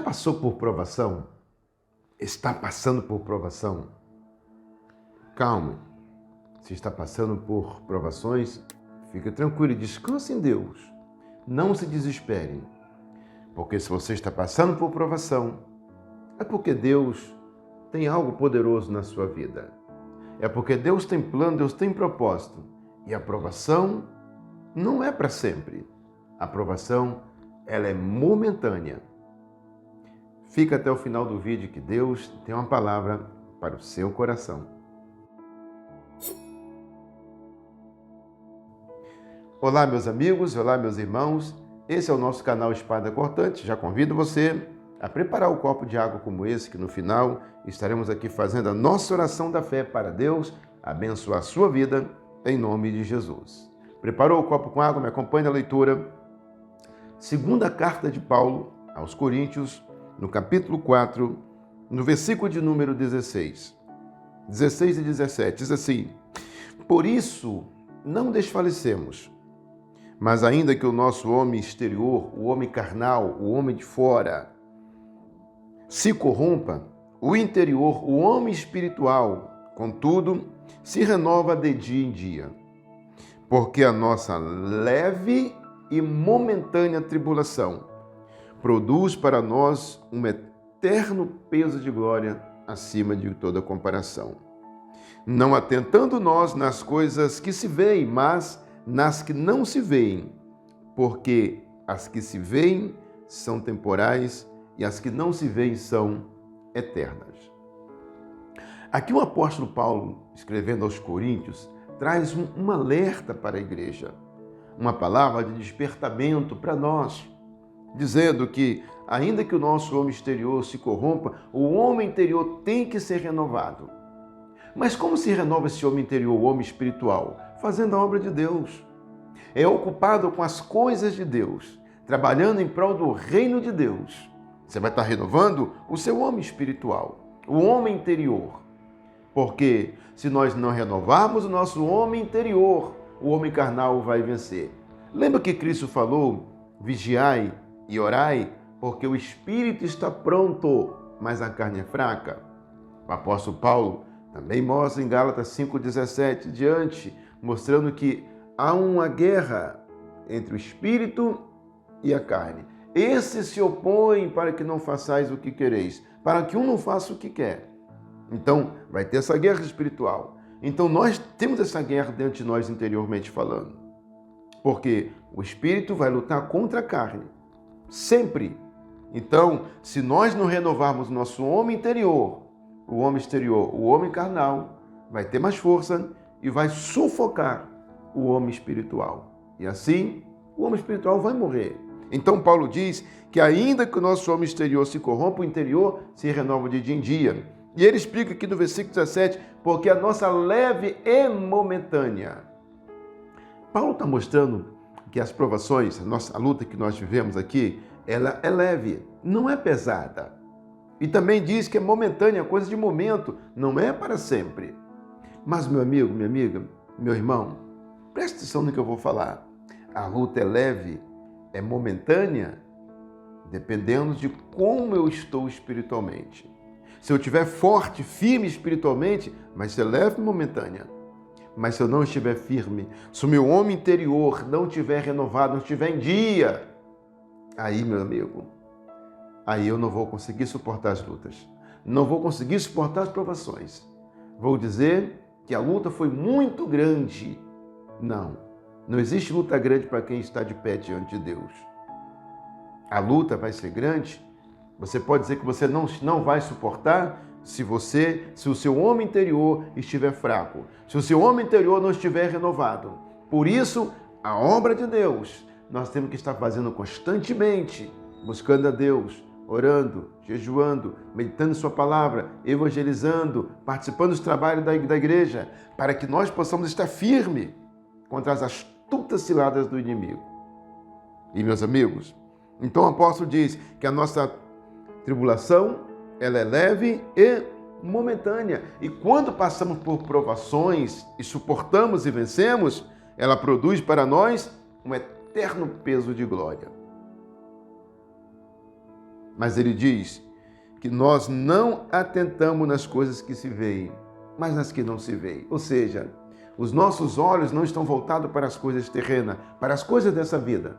passou por provação? Está passando por provação? Calma. Se está passando por provações, fique tranquilo e descanse em Deus. Não se desespere. Porque se você está passando por provação, é porque Deus tem algo poderoso na sua vida. É porque Deus tem plano, Deus tem propósito. E a provação não é para sempre. A provação, ela é momentânea. Fica até o final do vídeo que Deus tem uma palavra para o seu coração. Olá, meus amigos, olá, meus irmãos. Esse é o nosso canal Espada Cortante. Já convido você a preparar um copo de água como esse, que no final estaremos aqui fazendo a nossa oração da fé para Deus abençoar a sua vida, em nome de Jesus. Preparou o copo com água? Me acompanhe na leitura. Segunda carta de Paulo aos Coríntios, no capítulo 4, no versículo de número 16. 16 e 17, diz assim: Por isso não desfalecemos, mas ainda que o nosso homem exterior, o homem carnal, o homem de fora, se corrompa, o interior, o homem espiritual, contudo, se renova de dia em dia. Porque a nossa leve e momentânea tribulação produz para nós um eterno peso de glória acima de toda comparação. Não atentando nós nas coisas que se veem, mas nas que não se veem, porque as que se veem são temporais e as que não se veem são eternas. Aqui o apóstolo Paulo, escrevendo aos Coríntios, traz um alerta para a igreja, uma palavra de despertamento para nós, dizendo que, ainda que o nosso homem exterior se corrompa, o homem interior tem que ser renovado. Mas como se renova esse homem interior, o homem espiritual? Fazendo a obra de Deus. É ocupado com as coisas de Deus, trabalhando em prol do reino de Deus. Você vai estar renovando o seu homem espiritual, o homem interior. Porque se nós não renovarmos o nosso homem interior, o homem carnal vai vencer. Lembra que Cristo falou: vigiai e orai, porque o espírito está pronto, mas a carne é fraca? O apóstolo Paulo também mostra em Gálatas 5,17 diante, mostrando que há uma guerra entre o espírito e a carne. Esses se opõem para que não façais o que quereis, para que um não faça o que quer. Então, vai ter essa guerra espiritual. Então, nós temos essa guerra dentro de nós interiormente falando. Porque o espírito vai lutar contra a carne. Sempre. Então, se nós não renovarmos nosso homem interior, o homem exterior, o homem carnal, vai ter mais força e vai sufocar o homem espiritual. E assim, o homem espiritual vai morrer. Então, Paulo diz que ainda que o nosso homem exterior se corrompa, o interior se renova de dia em dia. E ele explica aqui no versículo 17, porque a nossa leve é momentânea. Paulo está mostrando que as provações, a luta que nós vivemos aqui, ela é leve, não é pesada. E também diz que é momentânea, coisa de momento, não é para sempre. Mas, meu amigo, minha amiga, meu irmão, preste atenção no que eu vou falar. A luta é leve, é momentânea, dependendo de como eu estou espiritualmente. Se eu estiver forte, firme espiritualmente, vai ser leve e momentânea. Mas se eu não estiver firme, se o meu homem interior não estiver renovado, não estiver em dia, aí, meu amigo, aí eu não vou conseguir suportar as lutas. Não vou conseguir suportar as provações. Vou dizer que a luta foi muito grande. Não existe luta grande para quem está de pé diante de Deus. A luta vai ser grande. Você pode dizer que você não vai suportar se o seu homem interior estiver fraco, se o seu homem interior não estiver renovado. Por isso, a obra de Deus, nós temos que estar fazendo constantemente, buscando a Deus, orando, jejuando, meditando sua palavra, evangelizando, participando dos trabalhos da igreja, para que nós possamos estar firmes contra as astutas ciladas do inimigo. E, meus amigos, então o apóstolo diz que a nossa tribulação, ela é leve e momentânea. E quando passamos por provações e suportamos e vencemos, ela produz para nós um eterno peso de glória. Mas ele diz que nós não atentamos nas coisas que se veem, mas nas que não se veem. Ou seja, os nossos olhos não estão voltados para as coisas terrenas, para as coisas dessa vida.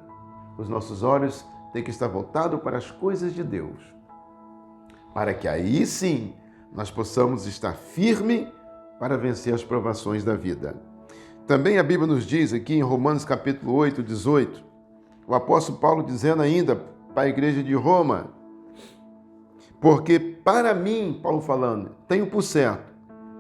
Os nossos olhos têm que estar voltados para as coisas de Deus, para que aí sim nós possamos estar firmes para vencer as provações da vida. Também a Bíblia nos diz aqui em Romanos capítulo 8, 18, o apóstolo Paulo dizendo ainda para a igreja de Roma, porque para mim, Paulo falando, tenho por certo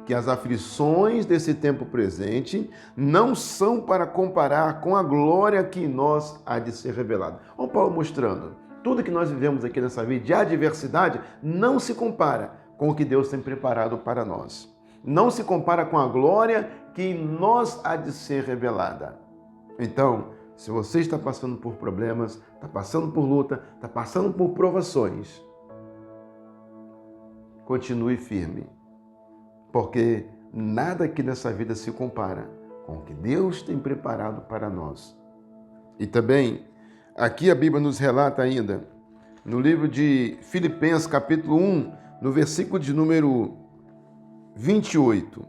que as aflições desse tempo presente não são para comparar com a glória que em nós há de ser revelada. Olha o Paulo mostrando, tudo que nós vivemos aqui nessa vida de adversidade não se compara com o que Deus tem preparado para nós. Não se compara com a glória que em nós há de ser revelada. Então, se você está passando por problemas, está passando por luta, está passando por provações, continue firme, porque nada aqui nessa vida se compara com o que Deus tem preparado para nós. E também, aqui a Bíblia nos relata ainda, no livro de Filipenses, capítulo 1, no versículo de número 28.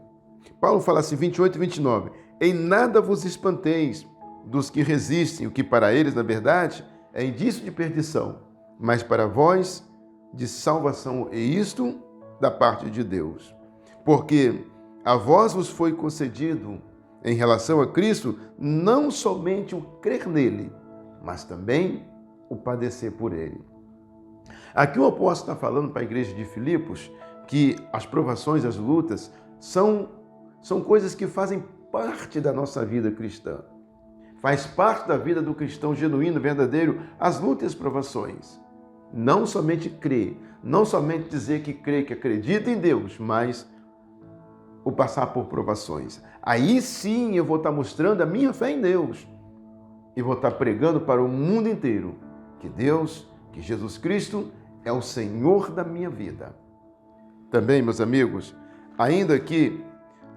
Paulo fala assim, 28 e 29. Em nada vos espanteis dos que resistem, o que para eles, na verdade, é indício de perdição, mas para vós, de salvação, e isto da parte de Deus. Porque a vós vos foi concedido, em relação a Cristo, não somente o crer nele, mas também o padecer por ele. Aqui o apóstolo está falando para a igreja de Filipos que as provações, as lutas, são coisas que fazem parte da nossa vida cristã. Faz parte da vida do cristão genuíno, verdadeiro, as lutas e as provações. Não somente crer, não somente dizer que crê, que acredita em Deus, mas o passar por provações. Aí sim eu vou estar mostrando a minha fé em Deus e vou estar pregando para o mundo inteiro que Deus, que Jesus Cristo é o Senhor da minha vida. Também, meus amigos, ainda aqui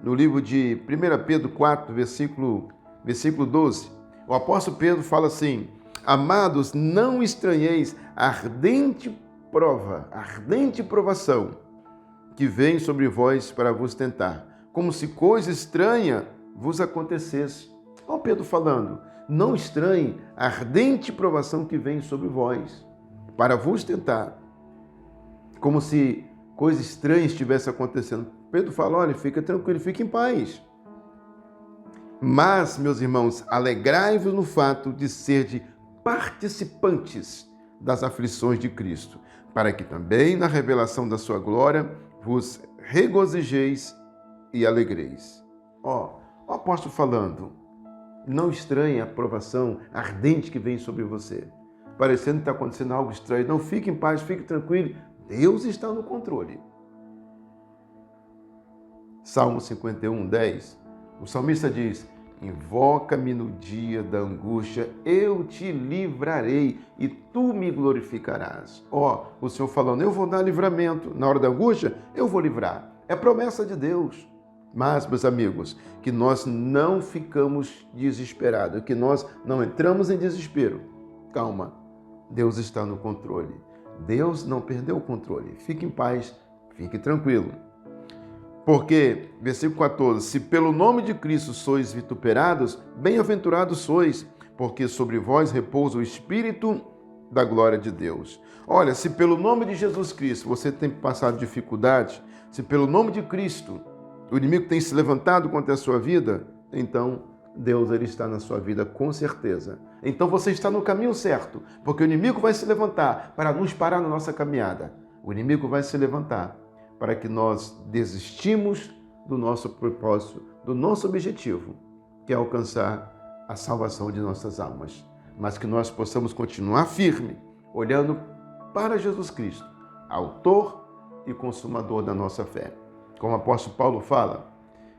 no livro de 1 Pedro 4, versículo 12, o apóstolo Pedro fala assim: amados, não estranheis a ardente provação que vem sobre vós para vos tentar, como se coisa estranha vos acontecesse. Olha o Pedro falando, não estranhe a ardente provação que vem sobre vós para vos tentar, como se coisa estranha estivesse acontecendo. Pedro fala, olha, fica tranquilo, fique em paz. Mas, meus irmãos, alegrai-vos no fato de serdes participantes das aflições de Cristo, para que também na revelação da sua glória vos regozijeis e alegreis. O apóstolo falando, não estranhe a provação ardente que vem sobre você, parecendo que está acontecendo algo estranho. Não, fique em paz, fique tranquilo, Deus está no controle. Salmo 51, 10, o salmista diz, invoca-me no dia da angústia, eu te livrarei e tu me glorificarás. O Senhor falando, eu vou dar livramento. Na hora da angústia, eu vou livrar. É promessa de Deus. Mas, meus amigos, que nós não ficamos desesperados, que nós não entramos em desespero. Calma, Deus está no controle. Deus não perdeu o controle. Fique em paz, fique tranquilo. Porque, versículo 14, se pelo nome de Cristo sois vituperados, bem-aventurados sois, porque sobre vós repousa o Espírito da glória de Deus. Olha, se pelo nome de Jesus Cristo você tem passado dificuldade, se pelo nome de Cristo o inimigo tem se levantado contra a sua vida, então Deus ele está na sua vida com certeza. Então você está no caminho certo, porque o inimigo vai se levantar para nos parar na nossa caminhada. O inimigo vai se levantar para que nós desistimos do nosso propósito, do nosso objetivo, que é alcançar a salvação de nossas almas. Mas que nós possamos continuar firme, olhando para Jesus Cristo, autor e consumador da nossa fé. Como o apóstolo Paulo fala,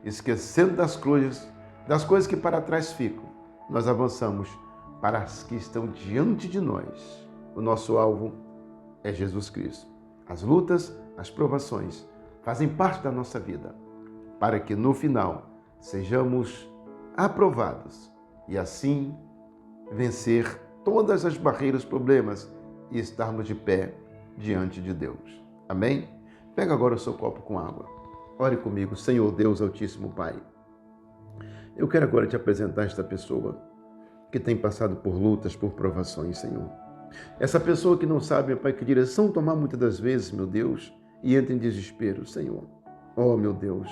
esquecendo das coisas que para trás ficam, nós avançamos para as que estão diante de nós. O nosso alvo é Jesus Cristo. As lutas, as provações fazem parte da nossa vida, para que no final sejamos aprovados e assim vencer todas as barreiras, problemas e estarmos de pé diante de Deus. Amém? Pega agora o seu copo com água. Ore comigo, Senhor Deus Altíssimo Pai. Eu quero agora te apresentar esta pessoa que tem passado por lutas, por provações, Senhor. Essa pessoa que não sabe, meu Pai, que direção tomar muitas das vezes, meu Deus, e entra em desespero, Senhor. Oh, meu Deus.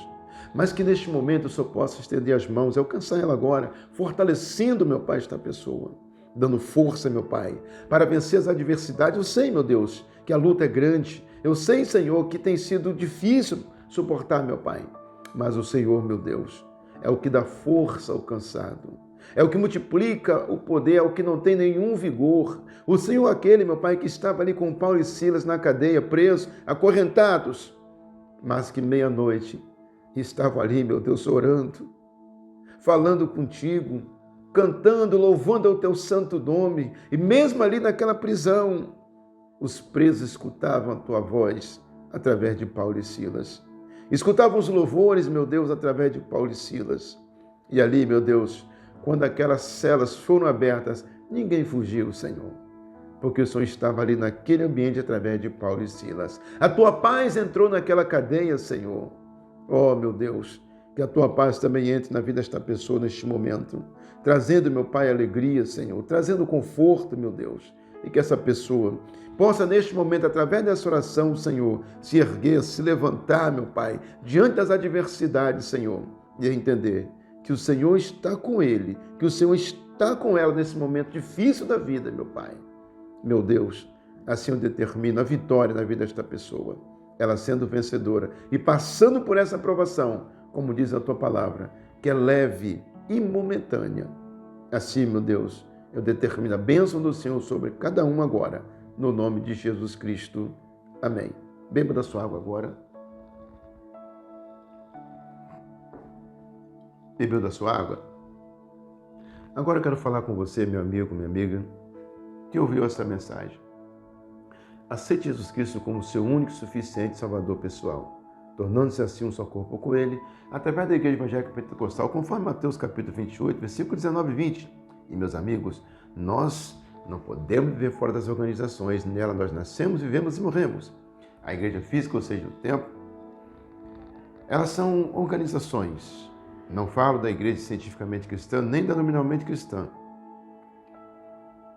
Mas que neste momento eu só possa estender as mãos e alcançar ela agora, fortalecendo, meu Pai, esta pessoa, dando força, meu Pai, para vencer as adversidades. Eu sei, meu Deus, que a luta é grande. Eu sei, Senhor, que tem sido difícil suportar, meu Pai. Mas o Senhor, meu Deus, é o que dá força ao cansado. É o que multiplica o poder, é o que não tem nenhum vigor. O Senhor, aquele, meu Pai, que estava ali com Paulo e Silas na cadeia, presos, acorrentados, mas que meia-noite estavam ali, meu Deus, orando, falando contigo, cantando, louvando ao teu santo nome. E mesmo ali naquela prisão, os presos escutavam a tua voz através de Paulo e Silas. Escutavam os louvores, meu Deus, através de Paulo e Silas. E ali, meu Deus, quando aquelas celas foram abertas, ninguém fugiu, Senhor, porque o Senhor estava ali naquele ambiente através de Paulo e Silas. A tua paz entrou naquela cadeia, Senhor. Oh, meu Deus, que a tua paz também entre na vida desta pessoa neste momento, trazendo, meu Pai, alegria, Senhor, trazendo conforto, meu Deus, e que essa pessoa possa, neste momento, através dessa oração, Senhor, se erguer, se levantar, meu Pai, diante das adversidades, Senhor, e entender que o Senhor está com ele, que o Senhor está com ela nesse momento difícil da vida, meu Pai. Meu Deus, assim eu determino a vitória na vida desta pessoa, ela sendo vencedora e passando por essa provação, como diz a tua palavra, que é leve e momentânea. Assim, meu Deus, eu determino a bênção do Senhor sobre cada um agora, no nome de Jesus Cristo. Amém. Beba da sua água agora. Bebeu da sua água? Agora eu quero falar com você, meu amigo, minha amiga, que ouviu essa mensagem. Aceite Jesus Cristo como seu único e suficiente Salvador pessoal, tornando-se assim um só corpo com Ele, através da Igreja Evangélica Pentecostal, conforme Mateus capítulo 28, versículo 19 e 20. E, meus amigos, nós não podemos viver fora das organizações. Nela nós nascemos, vivemos e morremos. A igreja física, ou seja, o templo, elas são organizações. Não falo da igreja cientificamente cristã, nem da nominalmente cristã.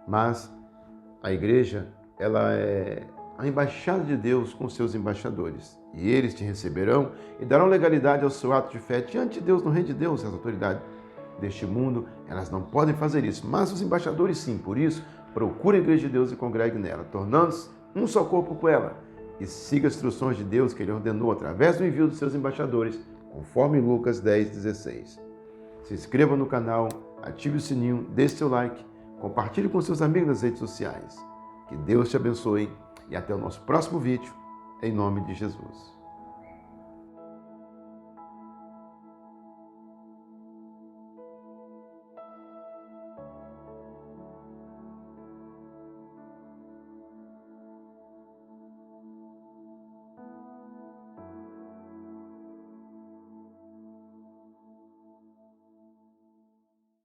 Mas a igreja, ela é a embaixada de Deus com seus embaixadores. E eles te receberão e darão legalidade ao seu ato de fé diante de Deus, no reino de Deus. As autoridades deste mundo, elas não podem fazer isso. Mas os embaixadores sim. Por isso, procure a igreja de Deus e congregue nela, tornando-se um só corpo com ela. E siga as instruções de Deus que Ele ordenou através do envio dos seus embaixadores, conforme Lucas 10:16. Se inscreva no canal, ative o sininho, deixe seu like, compartilhe com seus amigos nas redes sociais. Que Deus te abençoe e até o nosso próximo vídeo, em nome de Jesus.